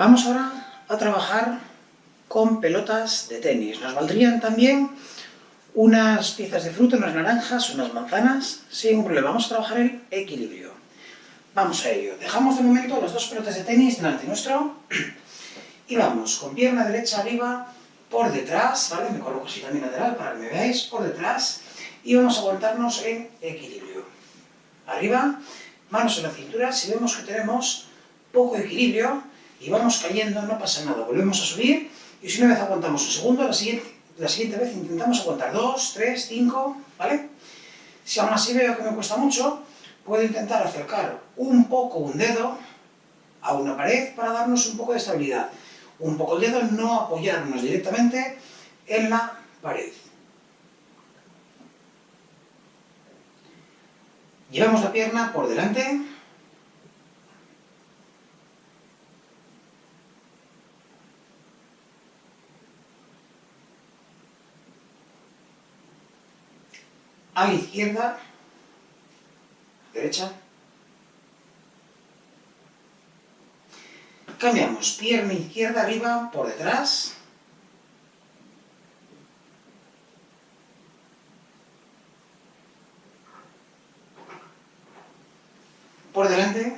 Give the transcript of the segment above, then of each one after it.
Vamos ahora a trabajar con pelotas de tenis. Nos valdrían también unas piezas de fruta, unas naranjas, unas manzanas, sin ningún problema. Vamos a trabajar el equilibrio. Vamos a ello. Dejamos de momento las dos pelotas de tenis delante nuestro y vamos con pierna derecha arriba, por detrás, ¿vale? Me coloco así también lateral para que me veáis, por detrás, y vamos a aguantarnos en equilibrio. Arriba, manos en la cintura. Si vemos que tenemos poco equilibrio y vamos cayendo, no pasa nada, volvemos a subir, y si una vez aguantamos un segundo, la siguiente vez intentamos aguantar 2, 3, 5, ¿vale? Si aún así veo que me cuesta mucho, puedo intentar acercar un poco un dedo a una pared para darnos un poco de estabilidad. Un poco el dedo, no apoyarnos directamente en la pared. Llevamos la pierna por delante. A la izquierda, derecha. Cambiamos, pierna izquierda arriba, por detrás. Por delante.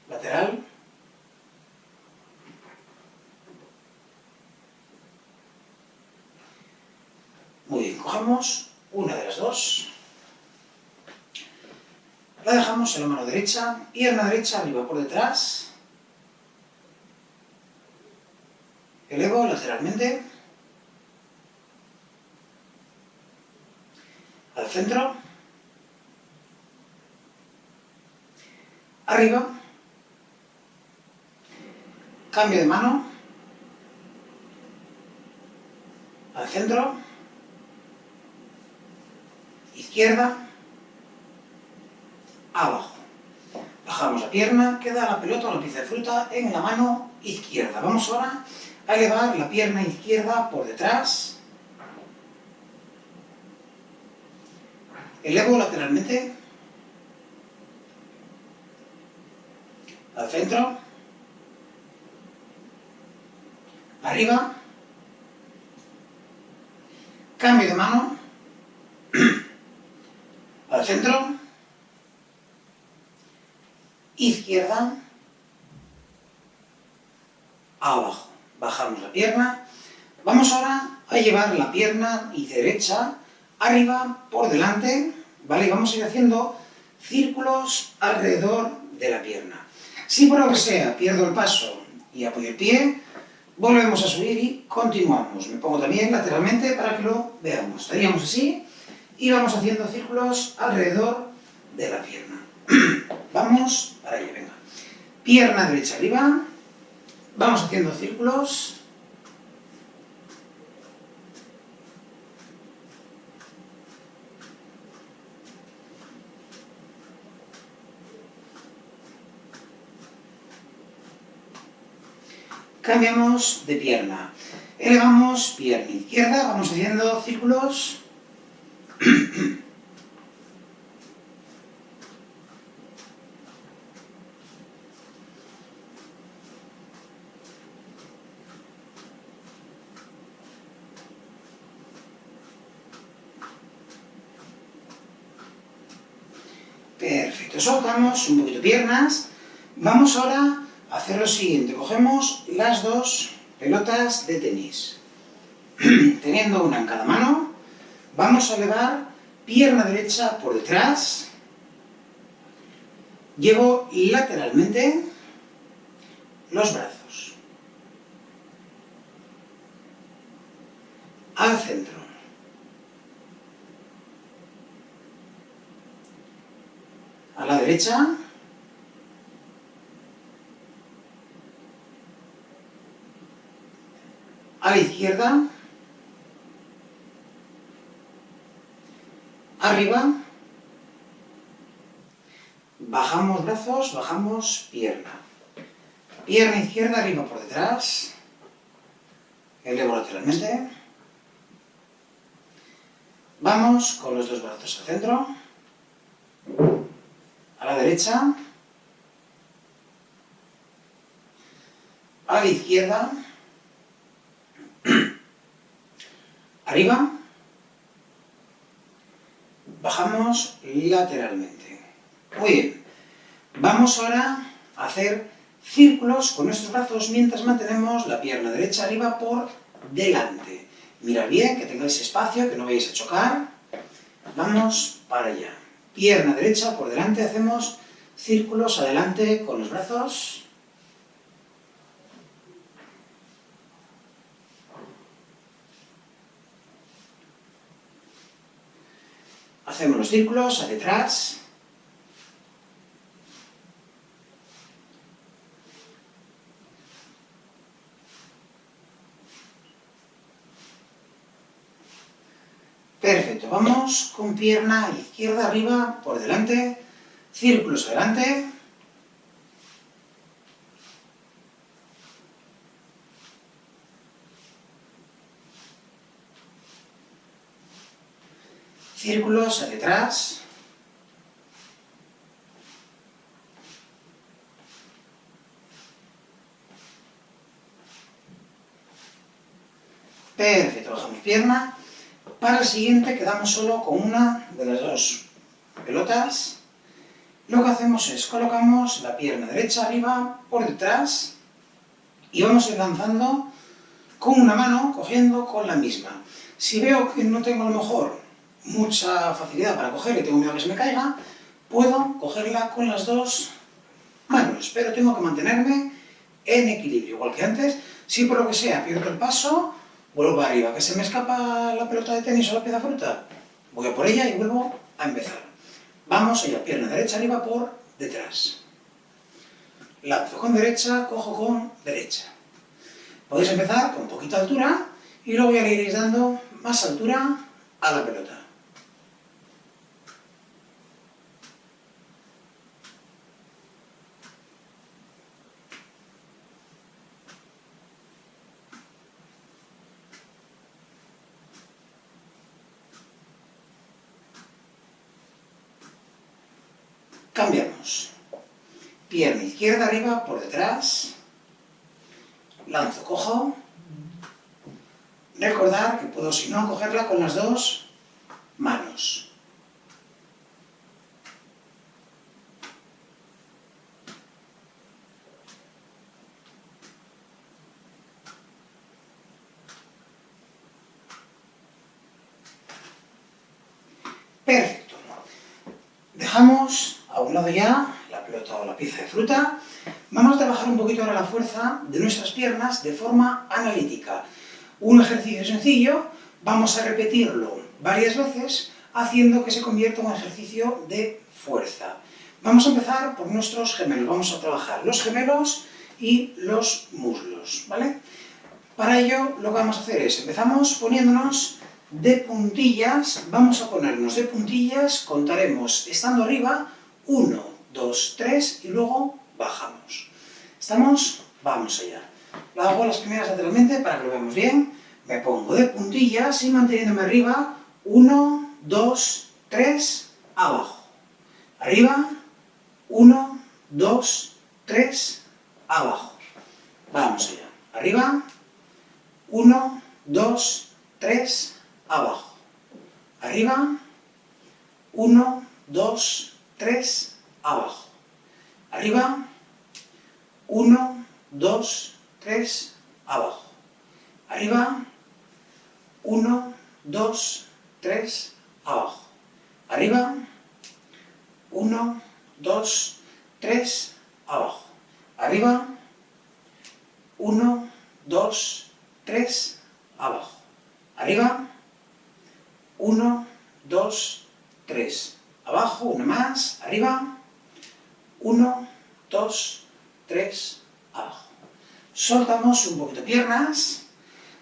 Lateral. Muy bien, cogemos una de las dos. La dejamos en la mano derecha, pierna derecha arriba por detrás. Elevo lateralmente. Al centro. Arriba. Cambio de mano. Al centro. Izquierda. Abajo. Bajamos la pierna, queda la pelota o la pieza de fruta en la mano izquierda. Vamos ahora a elevar la pierna izquierda por detrás. Elevo lateralmente. Al centro. Arriba. Cambio de mano. Al centro. Izquierda. Abajo. Bajamos la pierna. Vamos ahora a llevar la pierna derecha arriba por delante, ¿vale? Y vamos a ir haciendo círculos alrededor de la pierna. Si por lo que sea pierdo el paso y apoyo el pie, volvemos a subir y continuamos. Me pongo también lateralmente para que lo veamos. Estaríamos así y vamos haciendo círculos alrededor de la pierna. Vamos para ello, venga. Pierna derecha arriba. Vamos haciendo círculos. Cambiamos de pierna. Elevamos pierna izquierda. Vamos haciendo círculos. Perfecto, soltamos un poquito piernas. Vamos ahora a hacer lo siguiente. Cogemos las dos pelotas de tenis. Teniendo una en cada mano, vamos a elevar pierna derecha por detrás. Llevo lateralmente los brazos. Al centro. A la derecha. A la izquierda. Arriba. Bajamos brazos, bajamos pierna. Pierna izquierda arriba por detrás. Elevo lateralmente. Vamos con los dos brazos al centro. a la derecha, a la izquierda, arriba, bajamos lateralmente. Muy bien, vamos ahora a hacer círculos con nuestros brazos mientras mantenemos la pierna derecha arriba por delante. Mirad bien, que tengáis espacio, que no vayáis a chocar. Vamos para allá. Pierna derecha por delante, hacemos círculos adelante con los brazos. Hacemos los círculos hacia atrás. Perfecto, vamos con pierna izquierda arriba, por delante, círculos adelante. Círculos hacia atrás. Perfecto, bajamos pierna. Para el siguiente quedamos solo con una de las dos pelotas. Lo que hacemos es colocamos la pierna derecha arriba por detrás y vamos a ir lanzando con una mano, cogiendo con la misma. Si veo que no tengo a lo mejor mucha facilidad para coger y tengo miedo a que se me caiga, puedo cogerla con las dos manos, pero tengo que mantenerme en equilibrio, igual que antes. Si por lo que sea pierdo el paso, vuelvo para arriba. ¿Que se me escapa la pelota de tenis o la pieza fruta? Voy a por ella y vuelvo a empezar. Vamos allá, pierna derecha arriba por detrás. Lanzo con derecha, cojo con derecha. Podéis empezar con poquita altura y luego ya le iréis dando más altura a la pelota. Cambiamos. Pierna izquierda arriba, por detrás. Lanzo, cojo. Recordar que puedo, si no, cogerla con las dos manos. Perfecto. Dejamos a un lado ya la pelota o la pieza de fruta. Vamos a trabajar un poquito ahora la fuerza de nuestras piernas de forma analítica. Un ejercicio sencillo, vamos a repetirlo varias veces haciendo que se convierta en un ejercicio de fuerza. Vamos a empezar por nuestros gemelos. Vamos a trabajar los gemelos y los muslos, ¿vale? Para ello lo que vamos a hacer es, empezamos poniéndonos de puntillas, vamos a ponernos de puntillas, contaremos estando arriba, 1, 2, 3 y luego bajamos. ¿Estamos? Vamos allá. La hago las primeras lateralmente para que lo veamos bien. Me pongo de puntillas y manteniéndome arriba, 1, 2, 3, abajo. Arriba, 1, 2, 3, abajo. Vamos allá. Arriba, 1, 2, 3, abajo. Arriba, 1, 2, 3, abajo. Arriba, 1, 2, 3, abajo. Arriba, 1, 2, 3, abajo. Arriba, 1, 2, 3, abajo. Arriba, 1, 2, 3, abajo. Arriba, 1, 2, 3, abajo, una más, arriba, 1, 2, 3, abajo. Soltamos un poquito piernas.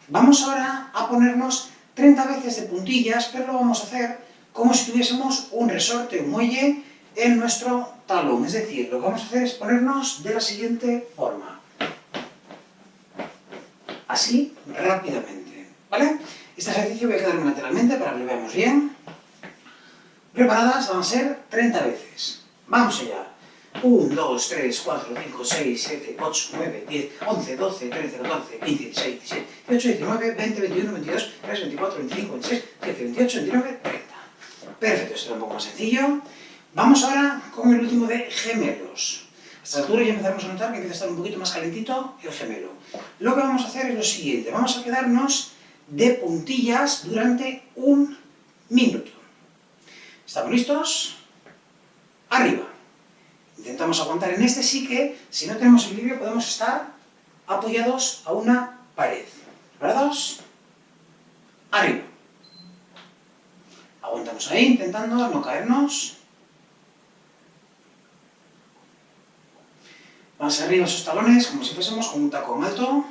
Vamos ahora a ponernos 30 veces de puntillas, pero lo vamos a hacer como si tuviésemos un resorte, un muelle en nuestro talón. Es decir, lo que vamos a hacer es ponernos de la siguiente forma. Así, rápidamente, ¿vale? Este ejercicio voy a quedarme lateralmente para que lo veamos bien. Preparadas, van a ser 30 veces. Vamos allá. 1, 2, 3, 4, 5, 6, 7, 8, 9, 10, 11, 12, 13, 14, 15, 16, 17, 18, 19, 20, 21, 22, 23, 24, 25, 26, 27, 28, 29, 30. Perfecto, esto era un poco más sencillo. Vamos ahora con el último de gemelos. A esta altura ya empezaremos a notar que empieza a estar un poquito más calentito el gemelo. Lo que vamos a hacer es lo siguiente. Vamos a quedarnos de puntillas durante 1 minuto. ¿Estamos listos? Arriba. Intentamos aguantar en este, sí que, si no tenemos equilibrio, podemos estar apoyados a una pared. ¿Preparados? Arriba. Aguantamos ahí, intentando no caernos. Más arriba esos talones, como si fuésemos con un tacón alto.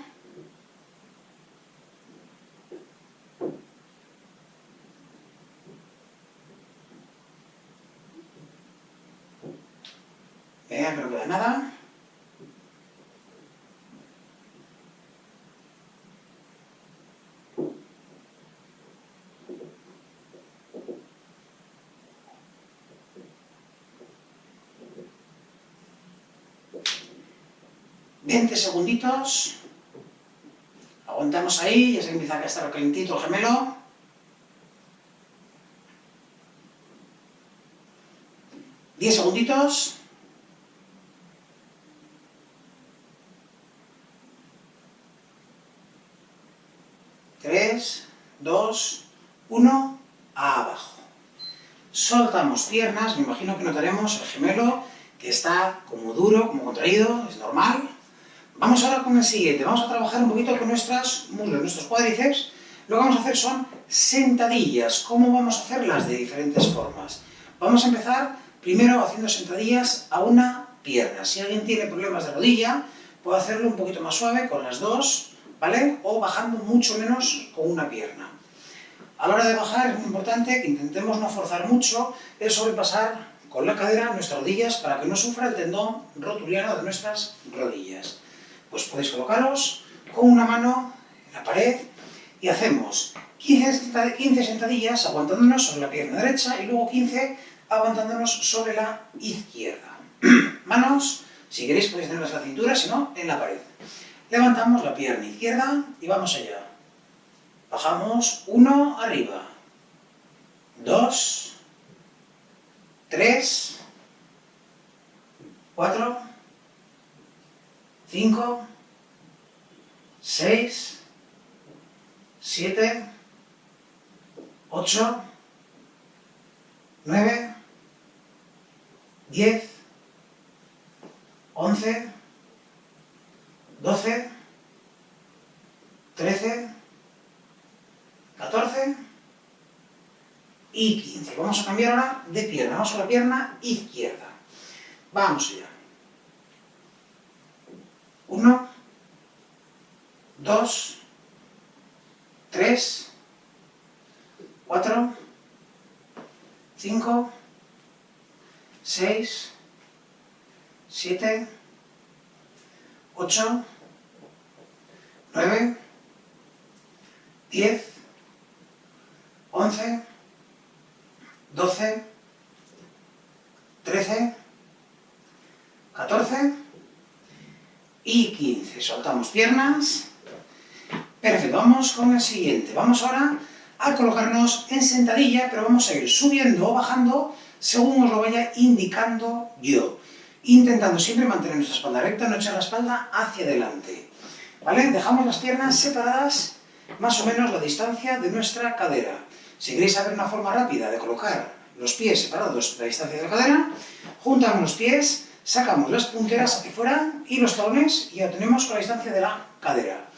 Bien, no queda nada. «20 segunditos». Aguantamos ahí, ya se empieza a estar calentito el gemelo. «10 segunditos». 3, 2, 1, abajo. Soltamos piernas, me imagino que notaremos el gemelo que está como duro, como contraído, es normal. Vamos ahora con el siguiente, vamos a trabajar un poquito con nuestros muslos, nuestros cuádriceps. Lo que vamos a hacer son sentadillas. ¿Cómo vamos a hacerlas? De diferentes formas. Vamos a empezar primero haciendo sentadillas a una pierna. Si alguien tiene problemas de rodilla, puede hacerlo un poquito más suave con las dos, ¿vale? O bajando mucho menos con una pierna. A la hora de bajar es muy importante que intentemos no forzar mucho el sobrepasar con la cadera nuestras rodillas para que no sufra el tendón rotuliano de nuestras rodillas. Pues podéis colocaros con una mano en la pared y hacemos 15 sentadillas aguantándonos sobre la pierna derecha y luego 15 aguantándonos sobre la izquierda. Manos, si queréis podéis tenerlas en la cintura, si no, en la pared. Levantamos la pierna izquierda y vamos allá. Bajamos 1, arriba. 2, 3, 4, 5, 6, 7, 8, 9, 10, 11, 12, 13, 14 y 15. Vamos a cambiar ahora de pierna. Vamos con la pierna izquierda. Vamos allá. 1, 2, 3, 4, 5, 6, 7, 8, 9, 10, 11, 12, 13, 14 y 15. Soltamos piernas. Perfecto, vamos con el siguiente. Vamos ahora a colocarnos en sentadilla, pero vamos a ir subiendo o bajando según os lo vaya indicando yo. Intentando siempre mantener nuestra espalda recta, no echar la espalda hacia adelante. ¿Vale? Dejamos las piernas separadas más o menos la distancia de nuestra cadera. Si queréis saber una forma rápida de colocar los pies separados de la distancia de la cadera, juntamos los pies, sacamos las punteras hacia afuera y los talones y ya tenemos con la distancia de la cadera.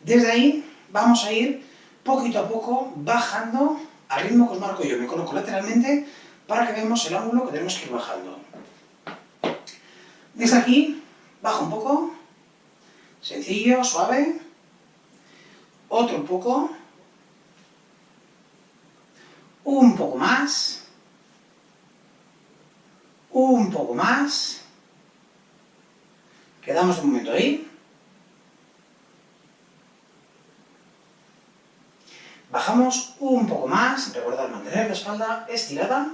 Desde ahí vamos a ir poquito a poco bajando al ritmo que os marco yo. Me coloco lateralmente para que veamos el ángulo que tenemos que ir bajando. Desde aquí, bajo un poco, sencillo, suave, otro poco, un poco más, un poco más, quedamos un momento ahí, bajamos un poco más, recordad mantener la espalda estirada,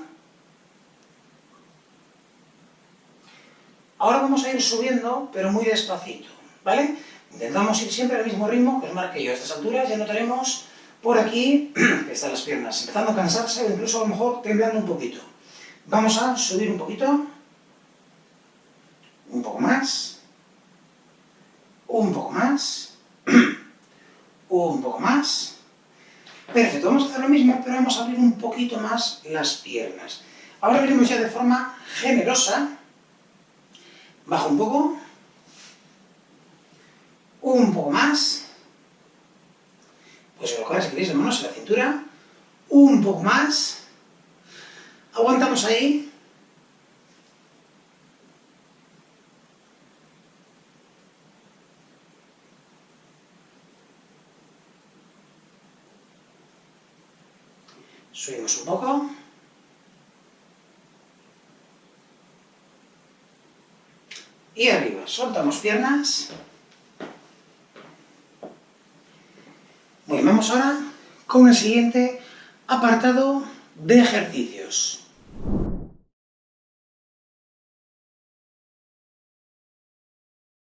Ahora vamos a ir subiendo, pero muy despacito, ¿vale? Intentamos ir siempre al mismo ritmo que os marque yo. A estas alturas ya notaremos por aquí que están las piernas empezando a cansarse o incluso a lo mejor temblando un poquito. Vamos a subir un poquito, un poco más, un poco más, un poco más. Perfecto, vamos a hacer lo mismo, pero vamos a abrir un poquito más las piernas. Ahora veremos ya de forma generosa. Bajo un poco más. Pues colocar, si queréis, las manos en la cintura. Un poco más. Aguantamos ahí. Subimos un poco. Y arriba, soltamos piernas. Muy bien, vamos ahora con el siguiente apartado de ejercicios.